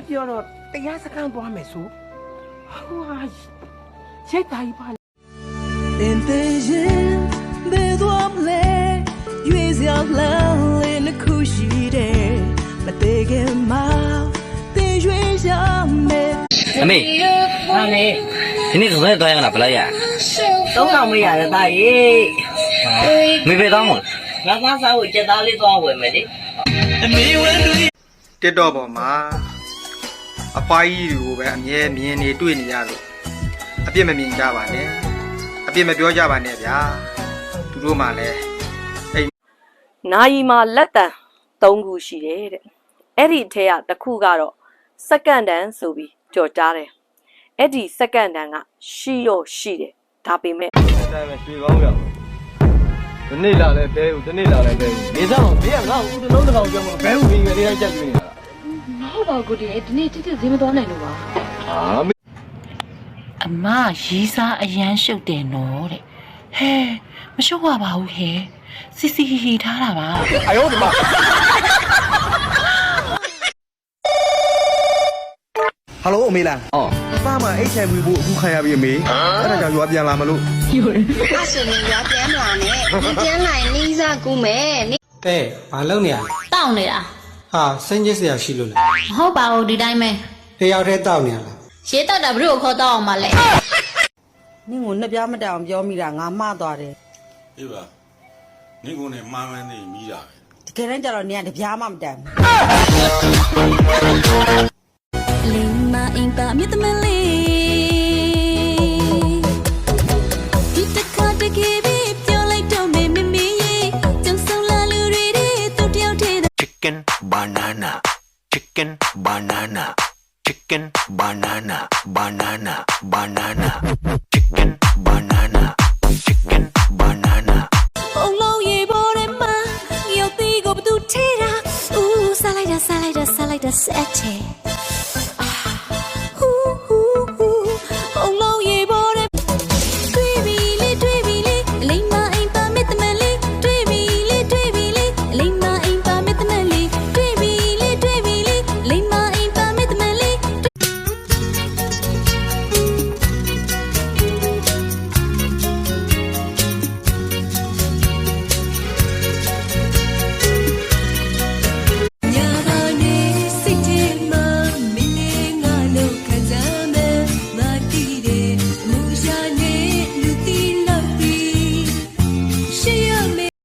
ပြောတော့တရားစခန်းသွားမယ်ဆိုဟိုဟာရိတ်တာကြီးပါတင်သေးရင်ဘယ်သွားမလဲရွေးစရာလမ်းလေးတစ်ခုရှိတယ်မသေးခင်မှာတင်ရွေးရမယ်အမေဟာလေဒီနေ့ဆိုတော့ရတာဘယ်လိုက်ရ3000မရတယ်တာရေမေပဲတောင်းမငါသားစားဖို့ကြက်သားလေးသွားဝယ်မယ်လေအမေဝဲလူတစ်တော့ပေါ်မှာအပွားကြီးတွေကိုပဲအမြဲမြင်နေတွေ့နေရလို့အပြစ်မမြင်ကြပါနဲ့အပြစ်မပြောကြပါနဲ့ဗျာသူတို့မှလည်းနာယီမှာလက်တံ3ခုရှိတယ်တဲ့အဲ့ဒီထဲကတစ်ခုကတော့စက္ကန့်တန်ဆိုပြီးကြော်ကြားတယ်အဲ့ဒီစက္ကန့်တန်ကရှိရောရှိတယ်ဒါပေမဲ့အဲ့ဒါပဲရွှေကောင်းပြောင်းဒီနေ့လာလဲဘဲဦးဒီနေ့လာလဲဘဲဦးနေစားအောင်ဘေးကငါ့ကိုဦးတစ်လုံးတစ်ကောင်ပြောမှာဘဲဦးပြီးငယ်လေးလိုက်ကြက်ကြည့်နေတာမဟုတ်ပါဘူးကိုဒီနေ့တိတိဈေးမသွားနိုင်လို့ပါဟာအမရေးစားအရန်ရှုပ်တယ်နော်တဲ့ဟဲမရှုပ်ရပါဘူးဟဲစီစီဟီဟီထားတာပါအယောဒီမှာဟယ်လိုအမေလားအော်ป้าမှာ HIV ဖို့အခုခံရပြီအမေအဲ့ဒါကြောင့်ရွာပြန်လာမလို့အဲ့ဆိုရင်ရွာပြန်လာနဲ့ဒီပြန်လာရင်နီးစားကူမယ်တဲ့ဘာလုပ်နေရလဲတောင်းနေတာဟာစင်းကျစ်စရာရှိလို့လားမဟုတ်ပါဘူးဒီတိုင်းပဲတယောက်တည်းတောက်နေရလားရေတောက်တာဘလို့ခေါ်တောက်အောင်မလဲနင့်ကိုနှစ်ပြားမတောင်ပြောမိတာငါမှားသွားတယ်အေးပါနင့်ကိုနဲ့မှားမှန်းနေမိတာတကယ်တမ်းကျတော့နင်ကတပြားမှမတန်လင်းမအင်ပါမြတ်မလေးဒီတခါတကယ်ပဲပြောလိုက်တော့မေမမေကျုံဆုံးလာလူတွေတူတယောက်တည်း Chicken banana chicken banana chicken banana banana banana chicken banana chicken banana ဘုံလုံးရေပေါ်ထဲမှာရုပ်သီးကိုဘသူထဲတာဦးစားလိုက်တာဆက်တယ်